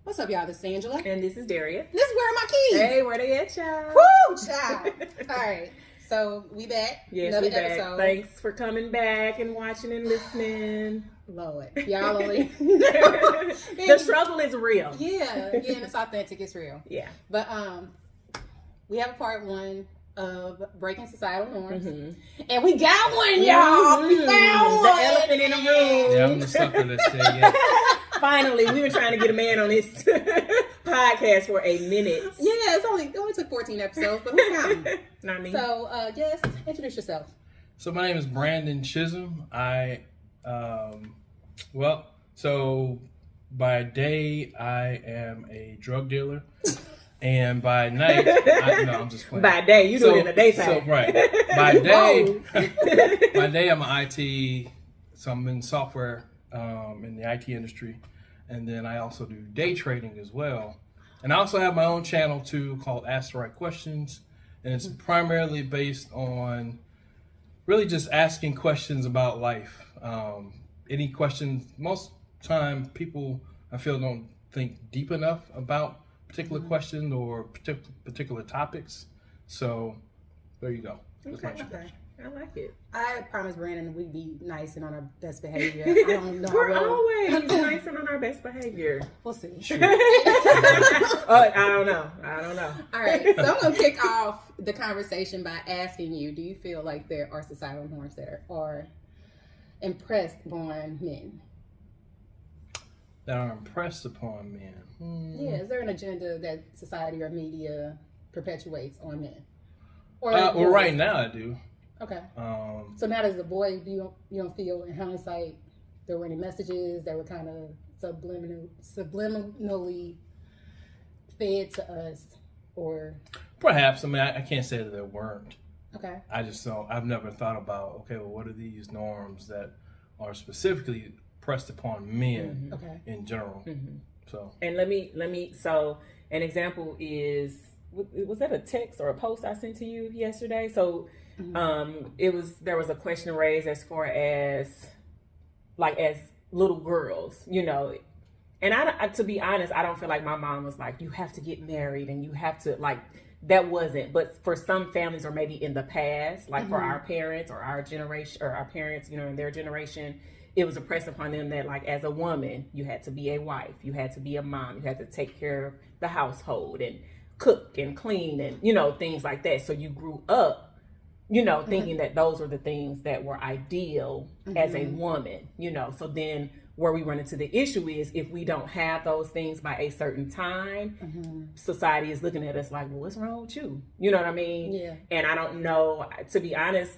What's up, y'all? This is Angela. And this is Darrea. This is Where Are My Keys? Hey, where they at, y'all? Woo, child. All right. So, we back. Yes, Another we back. episode. Thanks for coming back and watching and listening. Lord. Y'all only... The struggle is real. Yeah, and it's authentic. It's real. Yeah. But we have a part one of breaking societal norms. And we got one, y'all. We found the one. elephant in the room. Yeah, I'm the sucker that said yeah. Finally, we've been trying to get a man on this podcast for a minute. Yeah, it only took 14 episodes, but who's counting? Not me. So, yes, introduce yourself. So my name is Brandon Chisom. So by day I am a drug dealer, and by night, I'm just playing. By day, you do it in the daytime. So right. By day, I'm an IT. So I'm in software in the IT industry, and then I also do day trading as well. And I also have my own channel too called Ask the Right Questions, and it's primarily based on really just asking questions about life. Any questions, most time people I feel don't think deep enough about particular questions or particular topics. So there you go. Okay. I like it. I promise Brandon we'd be nice and on our best behavior. I don't know. We're always nice and on our best behavior. We'll see. I don't know. All right. So I'm going to kick off the conversation by asking you, do you feel like there are societal norms that are impressed upon men? That are impressed upon men. Yeah. Is there an agenda that society or media perpetuates on men? Or Well, right now I do. Okay. So now as a boy, you don't feel in hindsight there were any messages that were kind of subliminally fed to us, or Perhaps. I mean, I can't say that there weren't. okay. I just don't. I've never thought about, okay, well, what are these norms that are specifically pressed upon men Okay. in general? So, And let me. So an example is, was that a text or a post I sent to you yesterday? So, there was a question raised as far as as little girls, and I to be honest, I don't feel like my mom was like, you have to get married and you have to that wasn't, but for some families or maybe in the past, for our parents or our generation or our parents, in their generation, it was impressed upon them that as a woman, you had to be a wife, you had to be a mom, you had to take care of the household and cook and clean and, things like that. So you grew up, thinking that those were the things that were ideal as a woman, So then where we run into the issue is if we don't have those things by a certain time, society is looking at us like, well, what's wrong with you? You know what I mean? Yeah. And I don't know, to be honest,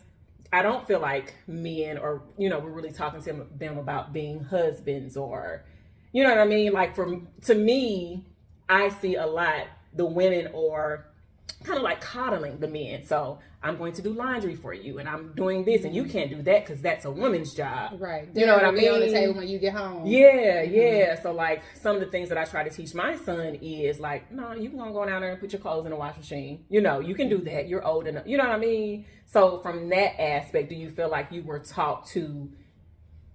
I don't feel like men or, we're really talking to them about being husbands or, you know what I mean? To me, I see a lot, the women are kind of coddling the men. So I'm going to do laundry for you and I'm doing this and you can't do that because that's a woman's job. Right. You know what I mean? On the table when you get home. Yeah, yeah. So some of the things that I try to teach my son is no, you can go down there and put your clothes in the wash machine. You can do that. You're old enough. You know what I mean? So from that aspect, do you feel like you were taught to,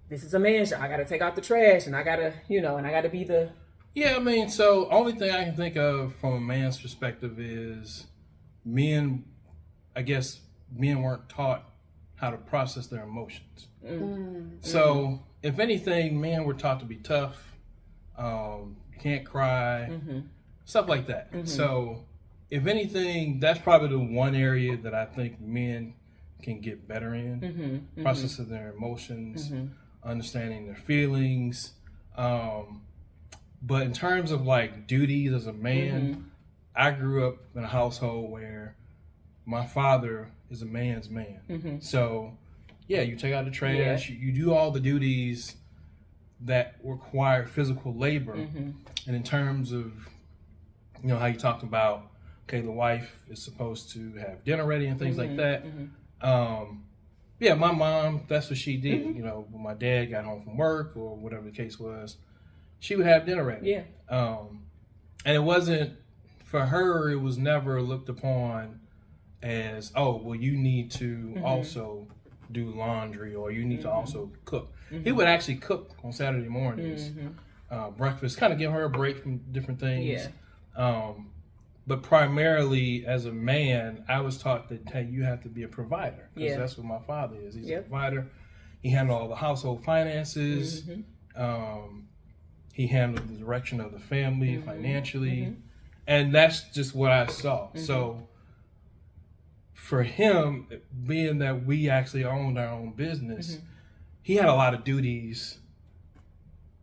this is a man's job. I got to take out the trash and I got to, and I got to be the... yeah, I mean, so only thing I can think of from a man's perspective is men weren't taught how to process their emotions. So if anything, men were taught to be tough, you can't cry, stuff like that. So if anything, that's probably the one area that I think men can get better in, processing their emotions, understanding their feelings. But in terms of duties as a man, I grew up in a household where my father is a man's man. So, yeah, you take out the trash, you do all the duties that require physical labor. And in terms of, how you talked about, okay, the wife is supposed to have dinner ready and things like that. Yeah, my mom, that's what she did. When my dad got home from work or whatever the case was, she would have dinner ready. Yeah. And it wasn't, for her, it was never looked upon as, oh, well, you need to also do laundry or you need to also cook. He would actually cook on Saturday mornings. breakfast, kind of give her a break from different things. Yeah. But primarily as a man, I was taught that, hey, you have to be a provider. Because that's what my father is. He's a provider. He handled all the household finances. He handled the direction of the family financially. And that's just what I saw. So for him, being that we actually owned our own business, he had a lot of duties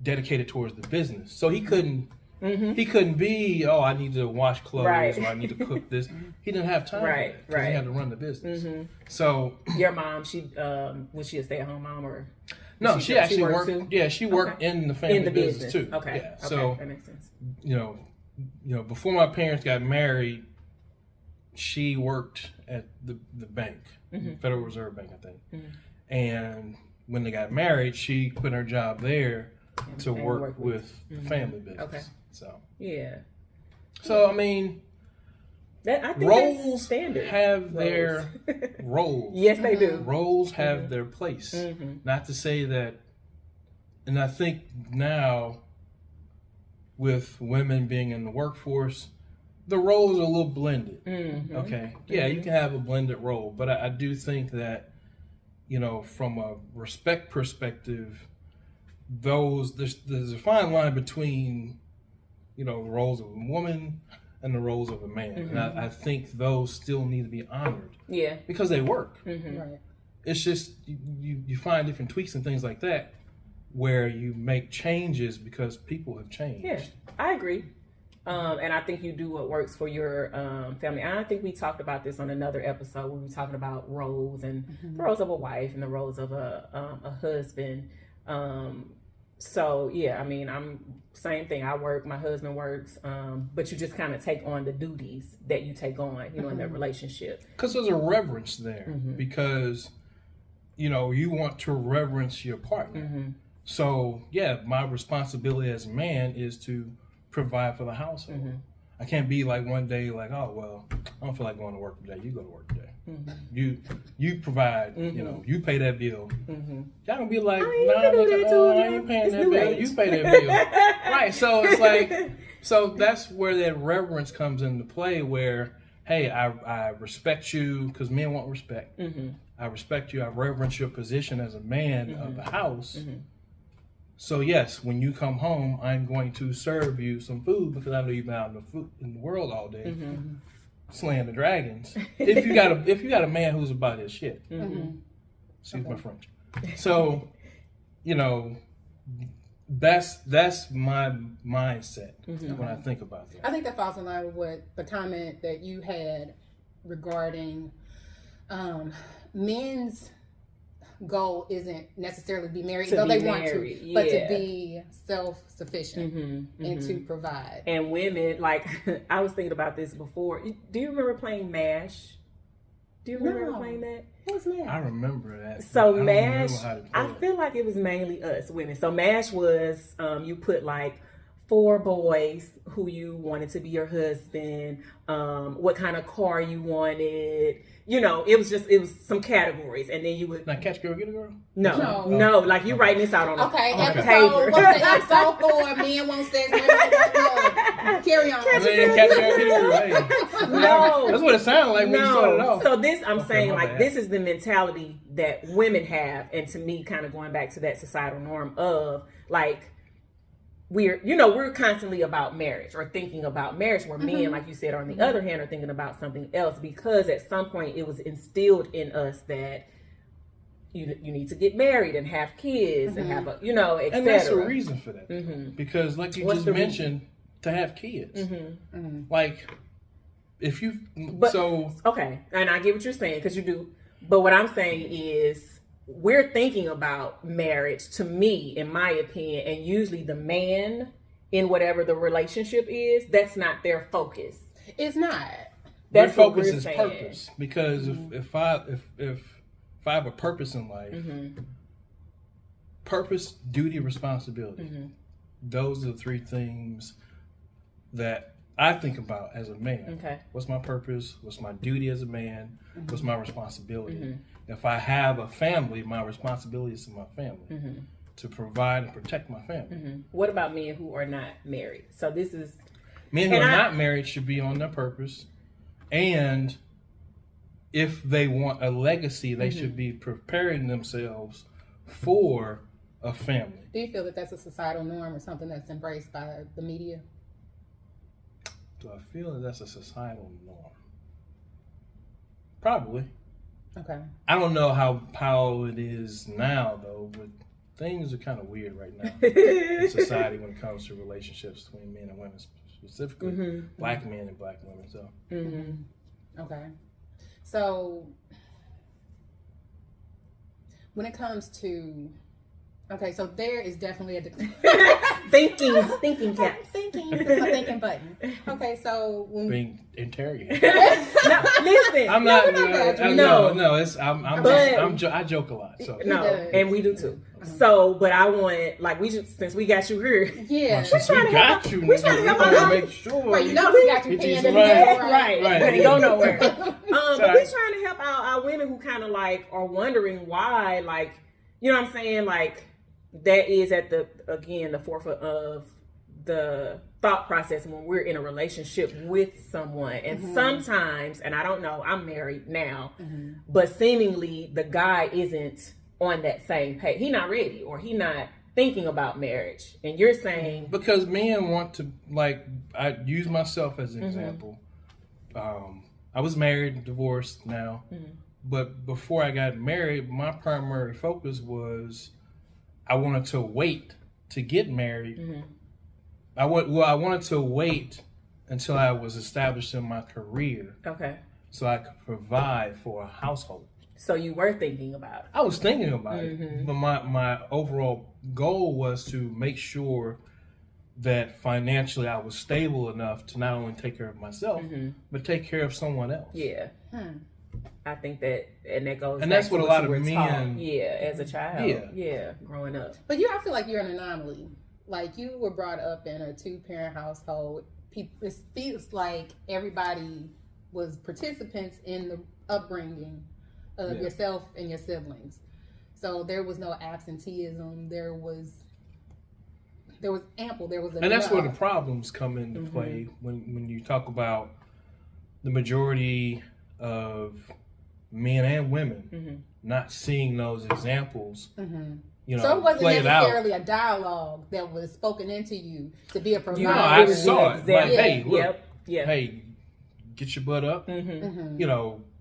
dedicated towards the business. So he couldn't be, oh, I need to wash clothes or I need to cook this. He didn't have time for that because he had to run the business. So your mom, was she a stay-at-home mom or? No, she actually worked. Too? Yeah, she worked in the family business too. Okay. Yeah. Okay. So that makes sense. You know, before my parents got married, she worked at the bank, Federal Reserve Bank, I think. And when they got married, she quit her job there to work with the family business. Okay. So yeah. So I mean, I think roles standard. have their roles. Yes, they do. Roles have their place. Not to say that, and I think now with women being in the workforce, the roles are a little blended. Okay. Yeah, you can have a blended role, but I do think that, you know, from a respect perspective, there's a fine line between, you know, the roles of a woman and the roles of a man. And I think those still need to be honored. Yeah. Because they work. Right. It's just you find different tweaks and things like that where you make changes because people have changed. Yeah, I agree. And I think you do what works for your family. And I think we talked about this on another episode when we were talking about roles and the roles of a wife and the roles of a husband. So yeah, I mean, same thing. I work, my husband works, but you just kind of take on the duties that you take on, you know, in that relationship. Because there's a reverence there because, you know, you want to reverence your partner. So yeah, my responsibility as a man is to provide for the household. I can't be like one day like, oh, well, I don't feel like going to work today. You go to work today. You provide, you know, you pay that bill. Y'all gonna be like, nah, I ain't paying that bill. You pay that bill. Right. So it's like, so that's where that reverence comes into play where, hey, I respect you because men want respect. I respect you. I reverence your position as a man of the house. So yes, when you come home, I'm going to serve you some food because I know you've been out in the world all day, slaying the dragons. If you got a man who's about his shit, excuse my French. So, you know, that's my mindset when I think about that. I think that falls in line with what the comment that you had regarding men's goal isn't necessarily to be married, though they want to, but to be self-sufficient and to provide. And women, like, I was thinking about this before. Do you remember playing MASH? Do you remember playing that? What's MASH? I remember that. So MASH, I feel like it was mainly us women. So MASH was, you put like 4 boys who you wanted to be your husband, what kind of car you wanted. You know, it was some categories, and then you would like catch girl, get a girl. No, like you writing this out on episode. paper. What's the episode for? Men won't sex, women won't carry on. Catch girl, get a girl. Hey. No, that's what it sounded like when you started off. So this, I'm saying, like, this is the mentality that women have, and to me, kind of going back to that societal norm of like. We're constantly about marriage or thinking about marriage where men, like you said, on the other hand, are thinking about something else because at some point it was instilled in us that you need to get married and have kids and have a, et cetera. And that's the reason for that. Because like you just mentioned, to have kids. Like, if you... Okay, and I get what you're saying because you do. But what I'm saying is, we're thinking about marriage, to me, in my opinion, and usually the man in whatever the relationship is, that's not their focus. It's not. Their focus is purpose. Because if I have a purpose in life, purpose, duty, responsibility, those are the 3 things that I think about as a man. Okay. What's my purpose? What's my duty as a man? What's my responsibility? If I have a family, my responsibility is to my family. to provide and protect my family. Mm-hmm. What about men who are not married? So this is men who are not married should be on their purpose, and if they want a legacy, they should be preparing themselves for a family. Do you feel that that's a societal norm or something that's embraced by the media? Do I feel that that's a societal norm? Probably. Okay. I don't know how it is now though, but things are kind of weird right now in society when it comes to relationships between men and women, specifically black men and black women. So. Okay. So when it comes to so there is definitely a thinking cap. It's my thinking button. Okay, so when being interrogated. No, listen. I'm not. No. It's I joke a lot. So no, and we do too. So, but I want since we got you here. Yeah, since we got you, we trying to make sure. Right, we got you paying the right. Can't go nowhere. But we trying to help out our women who kind of are wondering why, you know what I'm saying, that is at the forefront of the thought process when we're in a relationship with someone. And sometimes, and I don't know, I'm married now, but seemingly the guy isn't on that same page. He not ready, or he not thinking about marriage. And you're saying because men want to, I use myself as an example. I was married, divorced now, but before I got married, my primary focus was I wanted to wait to get married. I wanted to wait until I was established in my career. Okay. So I could provide for a household. So you were thinking about it. I was thinking about it. But my overall goal was to make sure that financially I was stable enough to not only take care of myself, but take care of someone else. Yeah. I think that, and that goes. And that's what a lot of men. Taught. Yeah, as a child. Yeah, growing up. But I feel like you're an anomaly. You were brought up in a 2-parent household. It feels like everybody was participants in the upbringing of yourself and your siblings. So there was no absenteeism. There was ample. There was enough. And that's where the problems come into play when you talk about the majority of men and women not seeing those examples. So it wasn't necessarily a dialogue that was spoken into you to be a provider. No, I saw it. Hey, look, hey, get your butt up.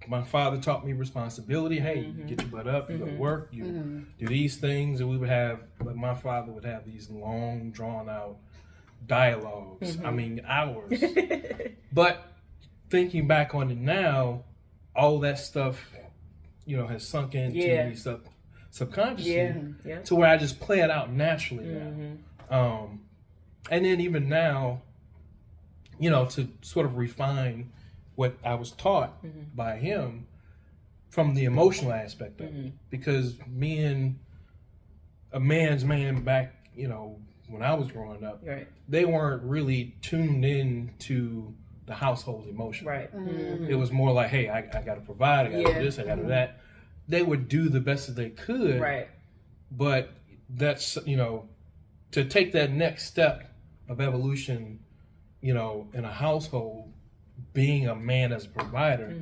My father taught me responsibility. Hey, get your butt up. You go to work. You do these things, and we would have. But my father would have these long, drawn out dialogues. I mean, hours. But thinking back on it now, all that stuff, has sunk into me subconsciously to where I just play it out naturally now. And then even now, to sort of refine what I was taught by him from the emotional aspect of it. Because a man's man back, when I was growing up, they weren't really tuned in to the household emotion. Right. It was more like, hey, I got to provide, I got to do this, I got to do that. They would do the best that they could. Right. But that's, to take that next step of evolution, in a household, being a man as a provider,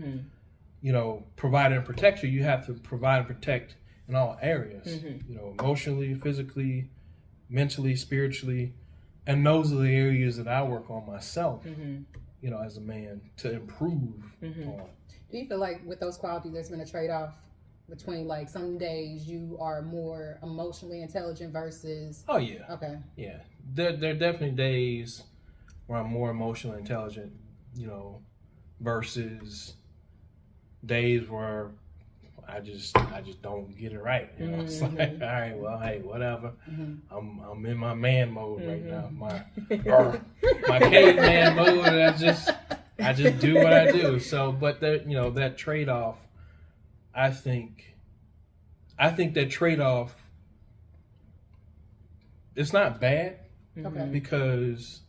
provider and protector, you have to provide and protect in all areas, emotionally, physically, mentally, spiritually. And those are the areas that I work on myself, as a man to improve on. Do you feel like with those qualities, there's been a trade-off between some days you are more emotionally intelligent versus? Oh yeah. Okay. Yeah, there are definitely days where I'm more emotionally intelligent, versus days where I just don't get it right. It's like, all right, well, hey, whatever. I'm in my man mode right now. My caveman mode. I just do what I do. So, but that trade off. I think that trade off. It's not bad, because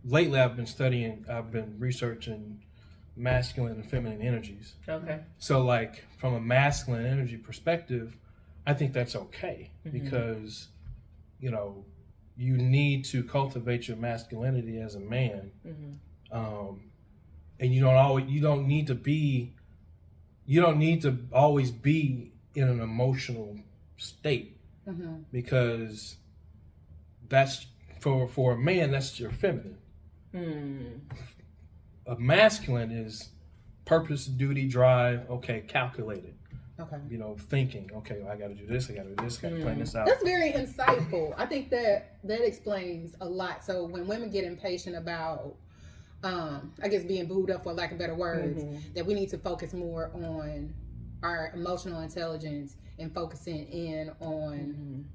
lately I've been researching masculine and feminine energies. Okay. So from a masculine energy perspective, I think that's okay because, you know, you need to cultivate your masculinity as a man. And you don't need to always be in an emotional state because that's for a man, that's your feminine. A masculine is purpose, duty, drive, okay, calculated. Okay. You know, thinking, okay, well, I got to do this, I got to do this, I got to plan this out. That's very insightful. I think that explains a lot. So when women get impatient about, I guess, being booed up, for lack of better words, that we need to focus more on our emotional intelligence and focusing in on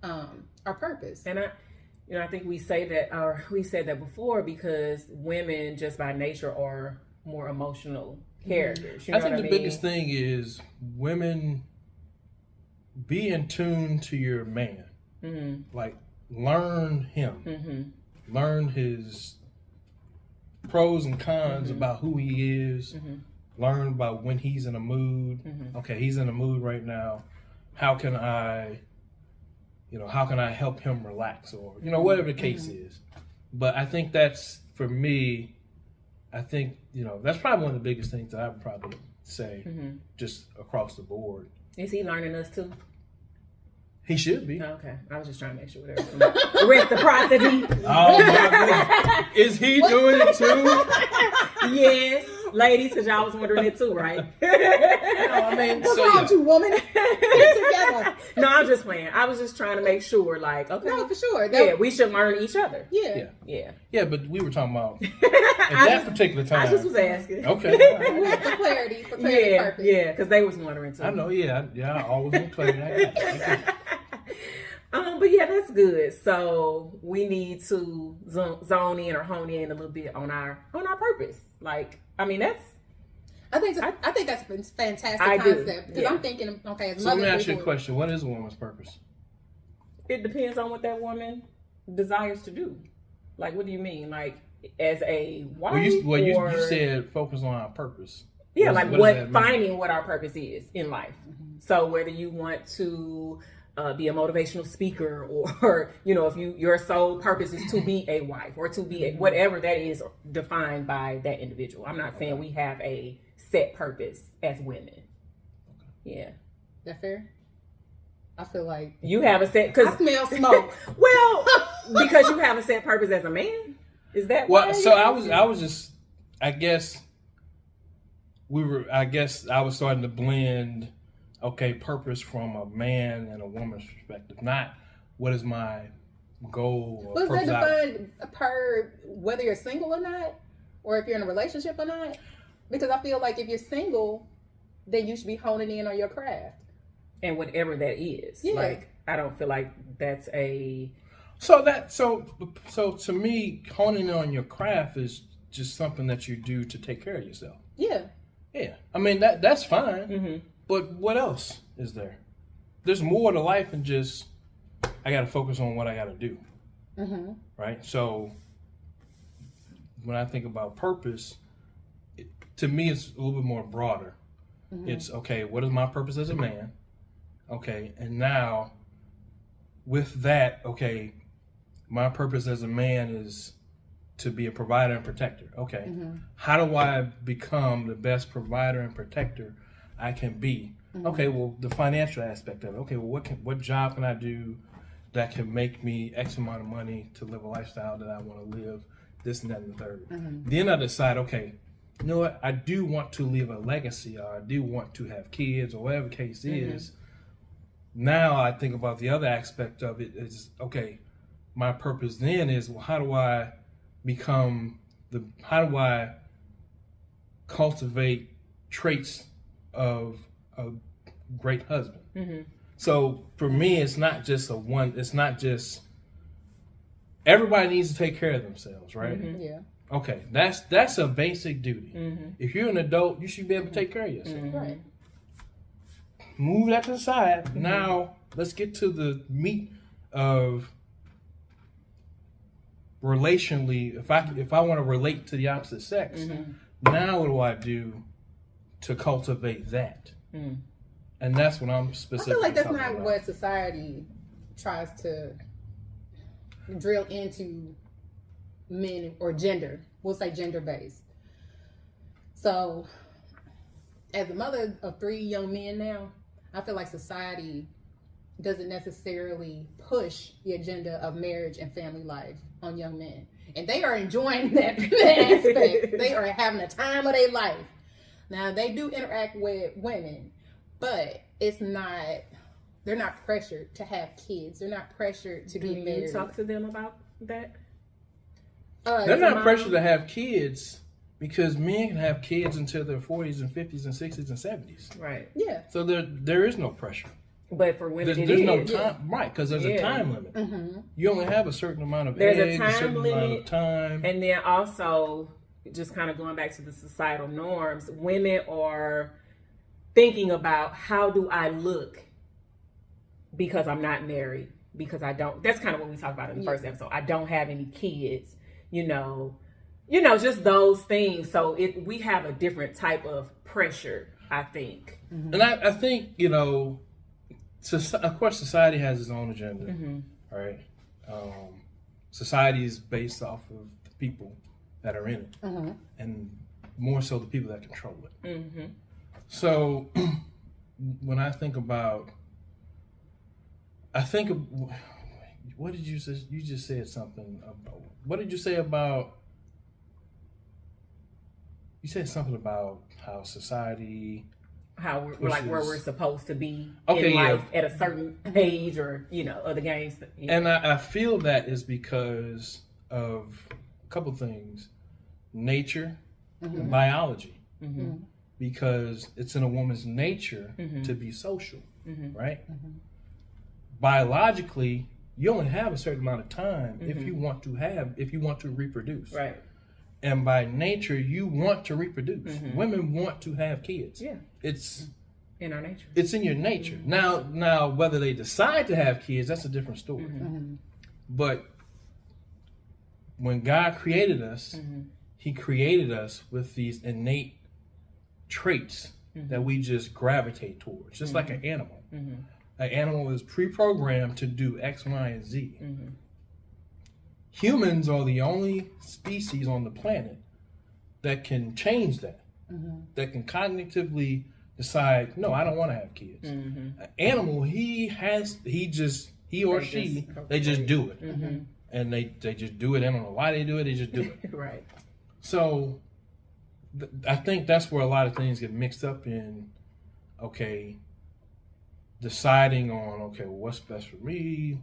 our purpose. And I think we say that, or we said that before, because women just by nature are more emotional characters. You know I think what the biggest thing is women be in tune to your man. Like, learn him. Learn his pros and cons about who he is. Learn about when he's in a mood. Okay, he's in a mood right now. How can I help him relax, or, you know, whatever the case is. But I think that's, for me, I think, you know, that's probably one of the biggest things that I would probably say just across the board. Is he learning us too? He should be. Okay. I was just trying to make sure there was some reciprocity. Oh my God. Is he doing it too? Yes. Ladies, because y'all was wondering it too, right? No, I mean, what's wrong with you, woman? Get together. No, I'm just playing. I was just trying to make sure, like, okay. No, for sure. Yeah, we should learn each other. Yeah. Yeah, but we were talking about at that particular time. I just was asking. Okay. For clarity purpose. Yeah, because they was wondering too. I know, I always want clarity. But yeah, that's good. So we need to zone in or hone in a little bit on our purpose. Like, I mean, that's. I think that's a fantastic concept because I'm thinking, okay, as so let me ask you a question: what is a woman's purpose? It depends on what that woman desires to do. Like, what do you mean? Like, as a wife? You said focus on our purpose. Yeah, finding what our purpose is in life. So whether you want to be a motivational speaker, or, you know, if your sole purpose is to be a wife, or to be whatever that is defined by that individual. I'm not saying we have a set purpose as women. Yeah. That fair? I feel like you have a set, because I smell smoke. Well, because you have a set purpose as a man. Is that well? So I was just, I guess I was starting to blend. Okay, purpose from a man and a woman's perspective, not what is my goal or purpose. Was that defined per whether you're single or not, or if you're in a relationship or not? Because I feel like if you're single, then you should be honing in on your craft. And whatever that is. Yeah. Like, I don't feel like that's a... So to me, honing in on your craft is just something that you do to take care of yourself. Yeah. Yeah. I mean, that's fine. But what else is there? There's more to life than just, I got to focus on what I got to do. Right? So when I think about purpose, to me, it's a little bit more broader. It's, okay, what is my purpose as a man? Okay, and now with that, okay, my purpose as a man is to be a provider and protector. Okay, how do I become the best provider and protector I can be? Okay, well, the financial aspect of it. Okay, well, what job can I do that can make me X amount of money to live a lifestyle that I want to live, this and that and the third. Then I decide, okay, you know what? I do want to leave a legacy, or I do want to have kids, or whatever the case is. Now I think about the other aspect of it is, okay, my purpose then is, well, how do I cultivate traits of a great husband? So for me, it's not just everybody needs to take care of themselves, right? Yeah. Okay, that's a basic duty. If you're an adult, you should be able to take care of yourself. Right. Move that to the side. Now let's get to the meat of relationally. If I want to relate to the opposite sex, now what do I do to cultivate that? And that's what I'm I specifically feel like that's talking not about. what society tries to drill into men or gender. We'll say gender based. So, as a mother of 3 young men now, I feel like society doesn't necessarily push the agenda of marriage and family life on young men. And they are enjoying that aspect. They are having a time of their life. Now, they do interact with women, but it's not, they're not pressured to have kids. They're not pressured to be married. Do you talk to them about that? They're not pressured to have kids because men can have kids until their 40s and 50s and 60s and 70s. Right. Yeah. So there is no pressure. But for women, There's no time, right? Because there's a time limit. Mm-hmm. You only have a certain amount of There's eggs, a time certain limit, amount of time, and then also just kind of going back to the societal norms. Women are thinking about how do I look because I'm not married, because I don't. That's kind of what we talked about in the first episode. I don't have any kids. You know, just those things. So we have a different type of pressure, I think. Mm-hmm. And I think of course, society has its own agenda, right? Society is based off of the people that are in it, and more so the people that control it. Mm-hmm. So, when I think about, what did you say? You just said something about, what did you say about, you said something about how society, how we're like where we're supposed to be in life at a certain age, or other games. And I feel that is because of a couple things: nature, and biology. Mm-hmm. Because it's in a woman's nature to be social, right? Mm-hmm. Biologically, you only have a certain amount of time if you want to reproduce, right? And by nature, you want to reproduce. Women want to have kids. Yeah. It's in our nature. It's in your nature. Now, whether they decide to have kids, that's a different story. But when God created us, He created us with these innate traits that we just gravitate towards, just like an animal. An animal is pre-programmed to do X, Y, and Z. Humans are the only species on the planet that can change that, that can cognitively decide, no, I don't want to have kids. An animal, they just do it. And they just do it. They don't know why they do it. They just do it. Right. So I think that's where a lot of things get mixed up in, deciding on, what's best for me,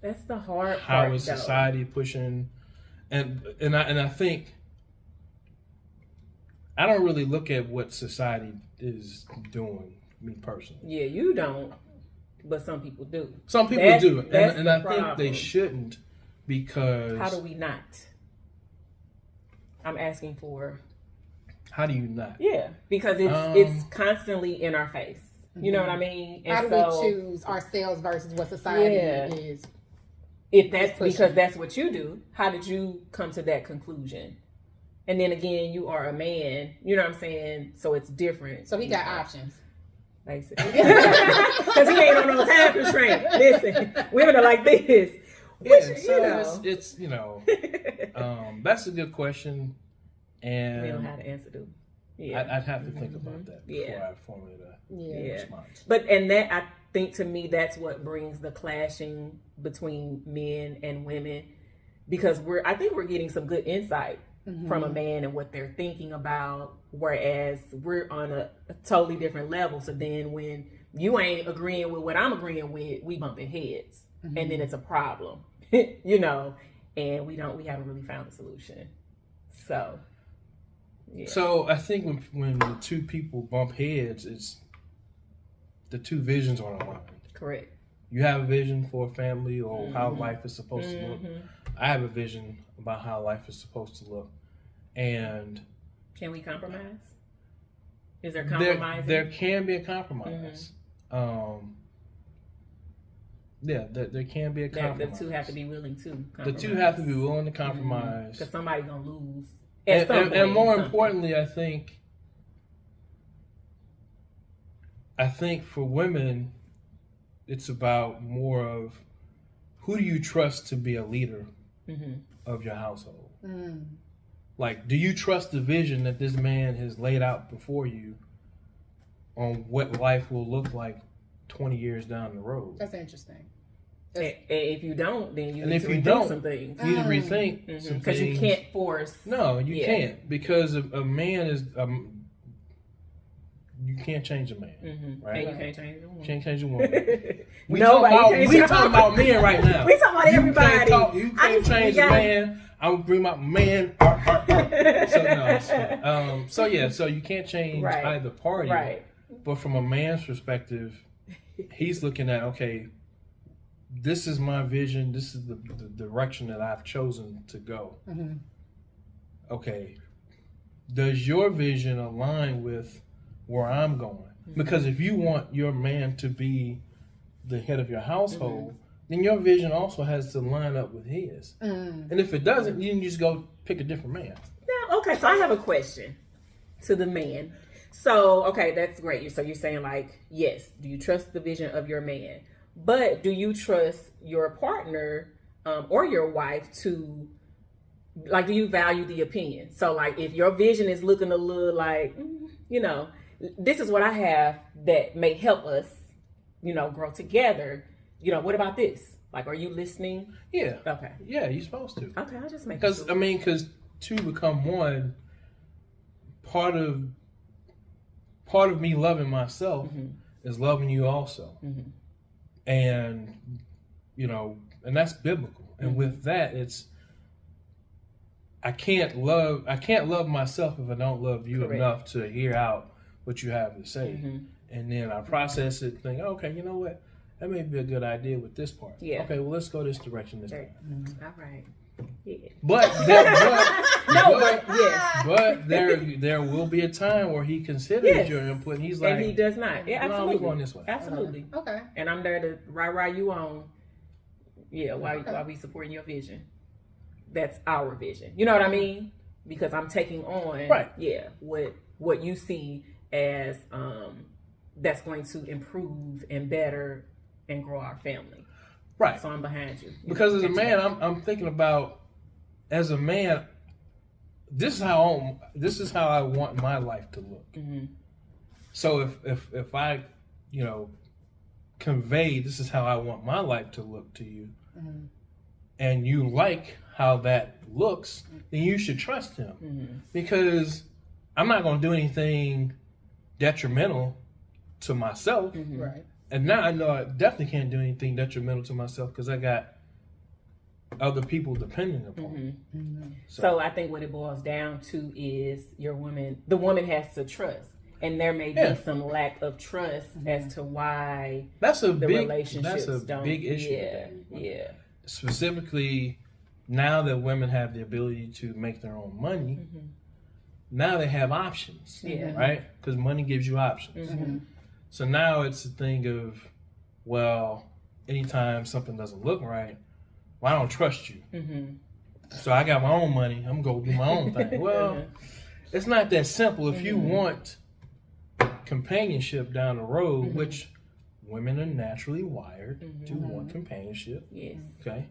that's the hard part. How is society pushing? And I think I don't really look at what society is doing, me personally. Yeah, you don't, but some people do. Some people do, and I problem. think they shouldn't, because how do we not? I'm asking for. How do you not? Yeah, because it's constantly in our face. You know what I mean? And how do we choose ourselves versus what society is? If that's because that's what you do, how did you come to that conclusion? And then again, you are a man. You know what I'm saying? So it's different. So he got options. Basically. Because he ain't on no time constraint. Listen, women are like this. It's that's a good question. And we don't have to answer to. Yeah. I'd have to think about that before I formulate a response. But that, I think, to me, that's what brings the clashing between men and women, because I think we're getting some good insight from a man and what they're thinking about, whereas we're on a totally different level. So then when you ain't agreeing with what I'm agreeing with, we bumping heads, and then it's a problem, and we haven't really found a solution. So. Yeah. So I think when the two people bump heads, it's the two visions are aligned. Correct. You have a vision for a family or how life is supposed to look. I have a vision about how life is supposed to look. And can we compromise? Is there compromise? There can be a compromise. There can be a compromise. The two have to be willing to compromise. The two have to be willing to compromise. Because somebody's going to lose. And more importantly, I think, I think for women, it's about more of who do you trust to be a leader of your household? Like, do you trust the vision that this man has laid out before you on what life will look like 20 years down the road? That's interesting. And if you don't, then you And need if to you rethink don't, some things. You need to rethink some Because things. you can't force. No, you can't, because a man is you can't change a man, right? And you can't change a woman. Can't change a woman. We Nobody talking about men right now. We talking about everybody. You can't change a man. I'm gonna bring my man. So you can't change either party. Right. But from a man's perspective, he's looking at, okay, this is my vision. This is the direction that I've chosen to go. Okay, does your vision align with where I'm going? Because if you want your man to be the head of your household, then your vision also has to line up with his. And if it doesn't, you can just go pick a different man. Now, okay, so I have a question to the man. So, okay, that's great. So you're saying, like, yes, do you trust the vision of your man? But do you trust your partner or your wife to, like, do you value the opinion? So, like, if your vision is looking a little like, this is what I have that may help us, grow together. What about this? Like, are you listening? Yeah. Okay. Yeah, you're supposed to. Okay, I'll just make Because two become one, part of me loving myself is loving you also. And, and that's biblical. And with that, I can't love myself if I don't love you enough to hear out what you have to say. And then I process it, think, okay, you know what? That may be a good idea with this part. Yeah. Okay, well, let's go this direction this time. All right. Yeah. But there will be a time where he considers your input and he's like, and he does not. Yeah, absolutely. No, we're going this way. Absolutely. Okay. And I'm there to ride you on. Yeah, while we supporting your vision. That's our vision. You know what I mean? Because I'm taking on what you see as that's going to improve and better and grow our family. Right. So I'm behind you. Because as a man, I'm thinking about, as a man, this is how I want my life to look. So if I, convey this is how I want my life to look to you, and you like how that looks, then you should trust him. Because I'm not going to do anything detrimental to myself. Right. And now I know I definitely can't do anything detrimental to myself because I got other people depending upon me. So I think what it boils down to is the woman has to trust. And there may be some lack of trust as to why relationships don't. Big issue. Yeah. Specifically, now that women have the ability to make their own money, now they have options, right? Because money gives you options. So now it's a thing of, well, anytime something doesn't look right, well, I don't trust you. So I got my own money. I'm going to do my own thing. Well, it's not that simple. If you want companionship down the road, which women are naturally wired to want companionship. Yes. Okay.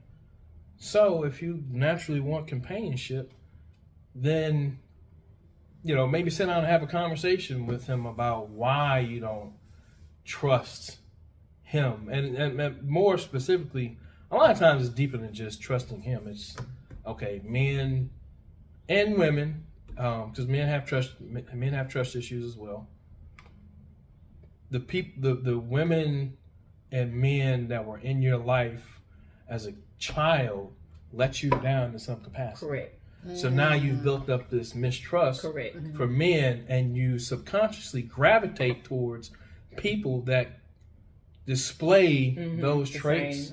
So if you naturally want companionship, then, maybe sit down and have a conversation with him about why you don't trust him. And more specifically, a lot of times it's deeper than just trusting him. It's, okay, men and women, because men have trust issues as well. The women and men that were in your life as a child let you down in some capacity. Correct. So now you've built up this mistrust for men, and you subconsciously gravitate towards people that display those traits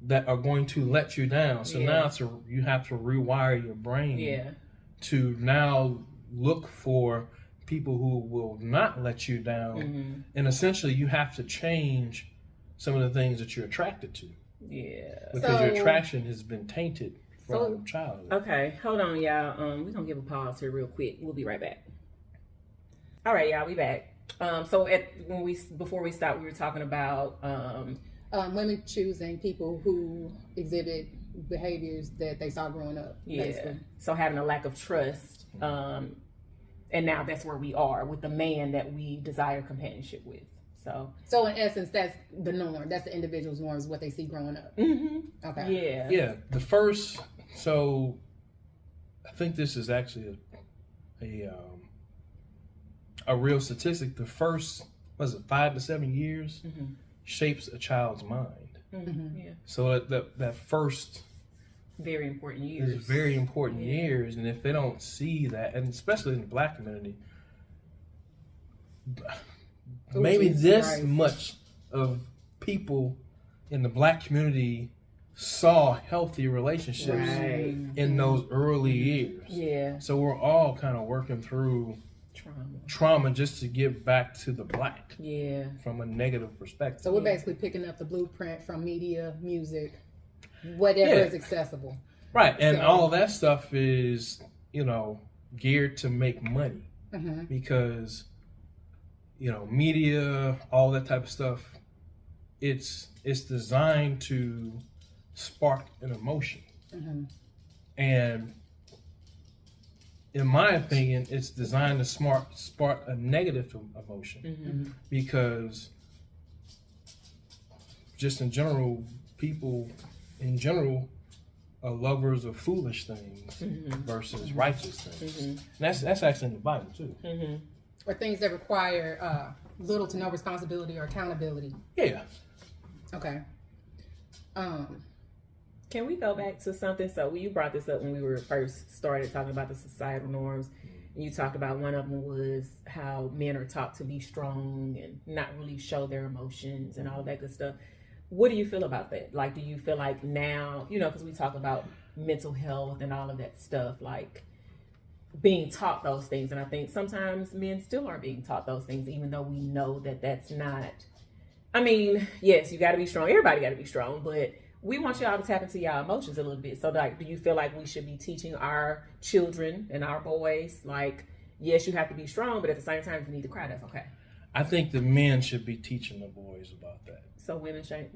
that are going to let you down. So now you have to rewire your brain to now look for people who will not let you down. And essentially you have to change some of the things that you're attracted to. Yeah. Because your attraction has been tainted from childhood. Okay, hold on, y'all. We're going to give a pause here real quick. We'll be right back. All right, y'all, we back. So before we stopped, we were talking about women choosing people who exhibit behaviors that they saw growing up. Yeah. Basically. So having a lack of trust, and now that's where we are with the man that we desire companionship with. So in essence, that's the norm. That's the individual's norm, is what they see growing up. Mm-hmm. Okay. Yeah. Yeah. So I think this is actually a real statistic. The first, 5 to 7 years shapes a child's mind. Mm-hmm. Yeah. So that first very important years. Is very important years, and if they don't see that, and especially in the Black community, maybe this much of people in the Black community saw healthy relationships in those early years. Yeah. So we're all kind of working through trauma just to get back to the Black. Yeah. From a negative perspective. So we're basically picking up the blueprint from media, music, whatever is accessible. Right. And all of that stuff is, geared to make money. Mm-hmm. Because, media, all that type of stuff, it's designed to spark an emotion. Mm-hmm. And in my opinion, it's designed to spark a negative emotion. Mm-hmm. Because just in general, people in general are lovers of foolish things versus righteous things. Mm-hmm. And that's actually in the Bible too. Mm-hmm. Or things that require little to no responsibility or accountability. Yeah. Okay. Can we go back to something? So you brought this up when we were first started talking about the societal norms. And you talked about one of them was how men are taught to be strong and not really show their emotions and all that good stuff. What do you feel about that? Like, do you feel like now, because we talk about mental health and all of that stuff, like being taught those things. And I think sometimes men still aren't being taught those things, even though we know that that's not, yes, you got to be strong. Everybody got to be strong, but we want y'all to tap into y'all emotions a little bit. So like, do you feel like we should be teaching our children and our boys, like, yes, you have to be strong, but at the same time, if you need to cry, that's okay? I think the men should be teaching the boys about that. So women can't,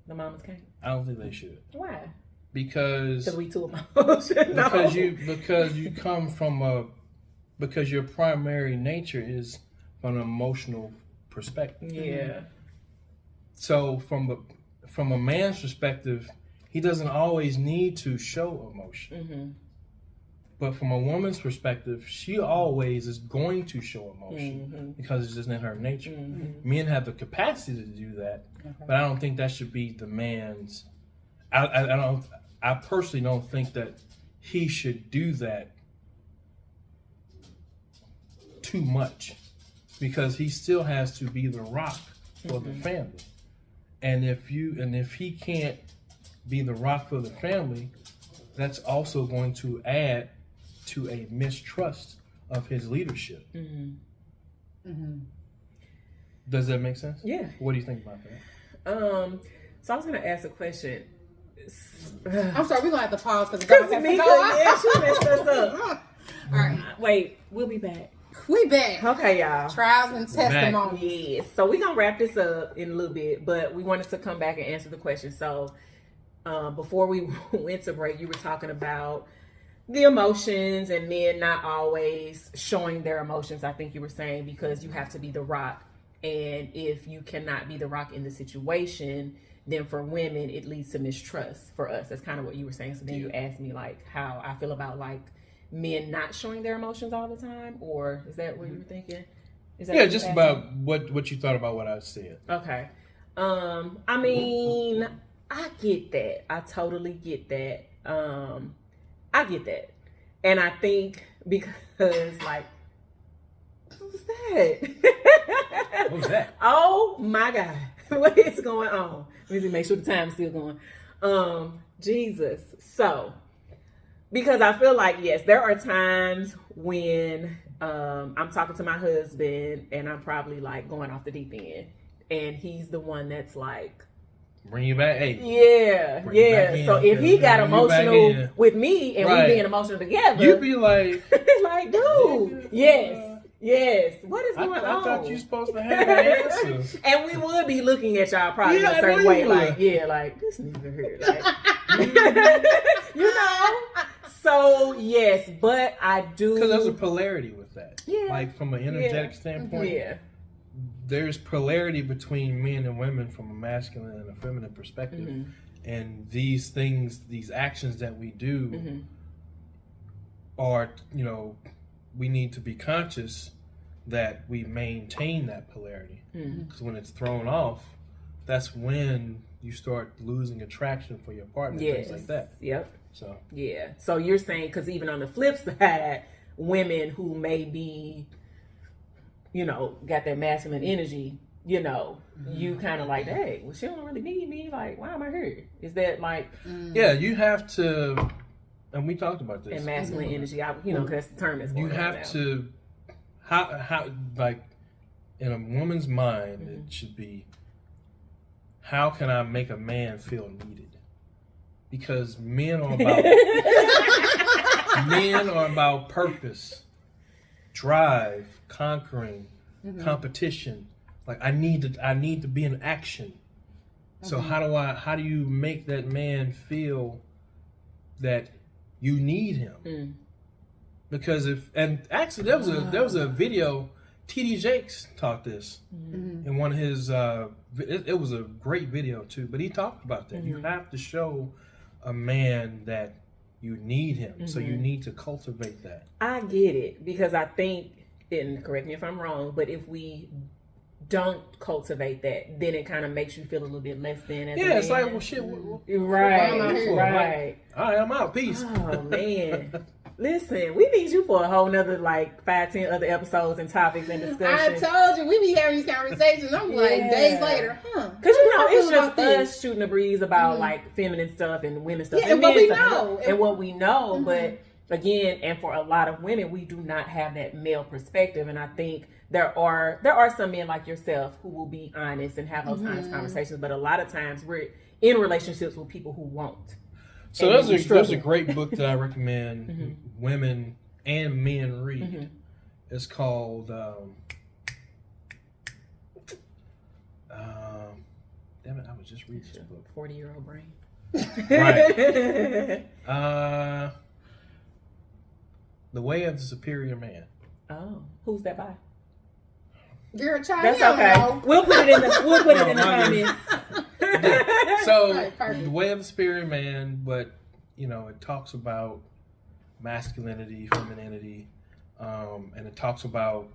the mamas can't? I don't think they should. Why? Because we too emotional. because you come from because your primary nature is from an emotional perspective. Yeah. So from a man's perspective, he doesn't always need to show emotion. Mm-hmm. But from a woman's perspective, she always is going to show emotion because it's just in her nature. Mm-hmm. Men have the capacity to do that, but I don't think that should be the man's. I personally don't think that he should do that too much, because he still has to be the rock for the family. And if he can't be the rock for the family, that's also going to add to a mistrust of his leadership. Mm-hmm. Mm-hmm. Does that make sense? Yeah. What do you think about that? So I was going to ask a question. I'm sorry, we're going to have to pause because she messed us up. All right. Wait, we'll be back. We back. Okay, y'all. Trials and testimonies. Yes. So we're going to wrap this up in a little bit, but we wanted to come back and answer the question. So before we went to break, you were talking about the emotions and men not always showing their emotions. I think you were saying because you have to be the rock. And if you cannot be the rock in the situation, then for women, it leads to mistrust for us. That's kind of what you were saying. So then you asked me like how I feel about like men not showing their emotions all the time, or is that what you were thinking? Is that just about what you thought about what I said. Okay. I get that. I totally get that. I get that. And I think because like, what was that? What was that? Oh my God. What is going on? Let me make sure the time is still going. Jesus. So, because I feel like, yes, there are times when I'm talking to my husband and I'm probably like going off the deep end. And he's the one that's like, bring you back. Hey. Yeah. So if he got emotional with me and we being emotional together, you'd be like, like, dude, yes. Yes. What is going on? I thought you were supposed to have answers. And we would be looking at y'all probably in a certain way, like this nigga here, like, So yes, but I do, because there's a polarity with that. Yeah. Like from an energetic standpoint. Yeah. There's polarity between men and women from a masculine and a feminine perspective. Mm-hmm. And these things, these actions that we do are, we need to be conscious that we maintain that polarity. Because when it's thrown off, that's when you start losing attraction for your partner, things like that. Yep. So yeah. So you're saying, because even on the flip side, women who may be, got that masculine energy, you kind of like, hey, well, she don't really need me. Like, why am I here? Is that like... Yeah, you have to, and we talked about this. And masculine energy, because that's the term that's going you have now. to, how, like, in a woman's mind, it should be, how can I make a man feel needed? Because men are about purpose, drive, conquering, competition. Like, I need to be in action. So how do you make that man feel that you need him? Because actually there was a video, TD Jakes taught this in one of his it was a great video too, but he talked about that. You have to show a man that you need him. So you need to cultivate that. I get it, because I think, and correct me if I'm wrong, but if we don't cultivate that, then it kind of makes you feel a little bit less than as a man. It's like, well, shit. Right. All right, I'm out. Peace. Oh, man. Listen, we need you for a whole nother 5-10 other episodes and topics and discussions. I told you, we be having these conversations. I'm like, days later, Because it's just us shooting the breeze about feminine stuff and women stuff. Yeah, and what we know. And what we know. But again, and for a lot of women, we do not have that male perspective. And I think there are some men like yourself who will be honest and have those honest conversations. But a lot of times we're in relationships with people who won't. So there's a great book that I recommend women and men read. It's called damn it, I was just reading this book. 40-Year-Old Brain. Right. The Way of the Superior Man. Oh, who's that by? Girl, Chime. That's okay. We'll put it in the comments. So, The Way of the Superior Man, but it talks about masculinity, femininity, and it talks about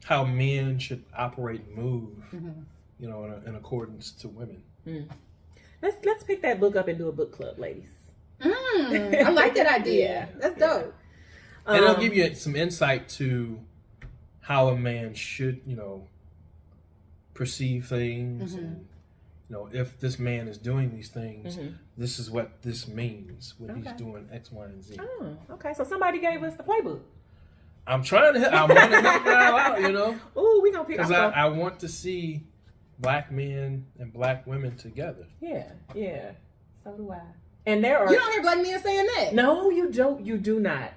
how men should operate and move, in accordance to women. Let's pick that book up and do a book club, ladies. I like that idea. That's dope. And it'll give you some insight to how a man should, perceive things. And, if this man is doing these things, this is what this means when he's doing X, Y, and Z. Oh, okay. So somebody gave us the playbook. I want to help that out, Ooh, we gonna pick. Because I want to see black men and black women together. Yeah. So do I. And there are. You don't hear black men saying that. No, you don't. You do not.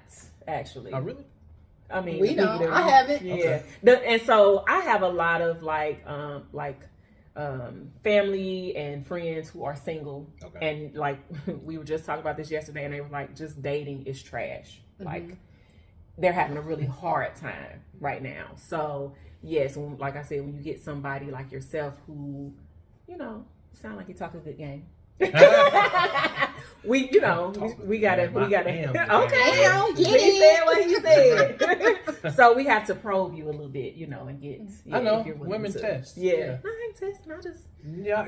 Actually. Oh, really? I mean, we don't. I haven't. Yeah. Okay. And so I have a lot of family and friends who are single, and we were just talking about this yesterday, and they were like, just dating is trash. Like, they're having a really hard time right now. So yes, like I said, when you get somebody like yourself who, sound like you talk a good game. we gotta okay, he said what he said. So we have to probe you a little bit, and get I know if you're women to. test. Yeah. No, I ain't testing, I just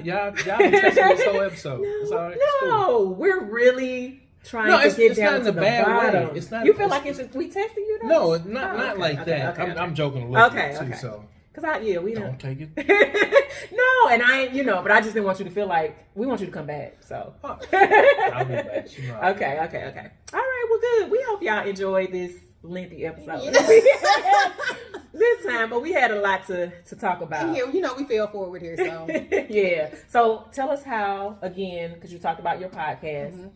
y'all been testing this whole episode. No, we're really trying to get down to the bottom. Way. It's not. You feel like we testing you though? No, not like that. Okay. I'm joking a little bit too, so because we don't take it. No, and I ain't, but I just didn't want you to feel like we want you to come back. So I'll be back. Okay. All right, well, good. We hope y'all enjoyed this lengthy episode this time, but we had a lot to talk about. Yeah, we fell forward here, so yeah. So tell us how, again, because you talked about your podcast.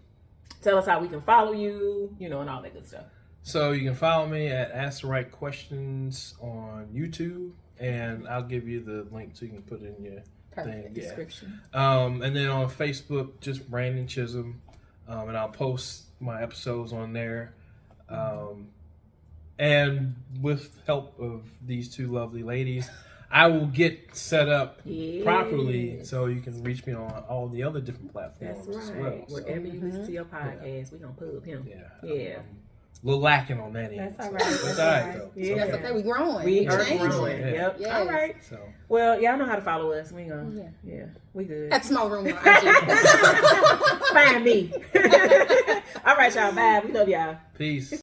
Tell us how we can follow you, and all that good stuff. So you can follow me at Ask the Right Questions on YouTube, and I'll give you the link so you can put it in your thing. Description. And then on Facebook, just Brandon Chisom, and I'll post my episodes on there. And with help of these two lovely ladies, I will get set up properly so you can reach me on all the other different platforms as well. Wherever you listen to your podcast, we're going to pub him. Yeah. A little lacking on that end. That's all right. That's all right, though. Yeah. That's okay. We growing. We are changing. growing. Yep. Yes. All right. So. Well, y'all know how to follow us. We gonna. Yeah. We good. At Small Room on IG. Find me. All right, y'all. Bye. We love y'all. Peace.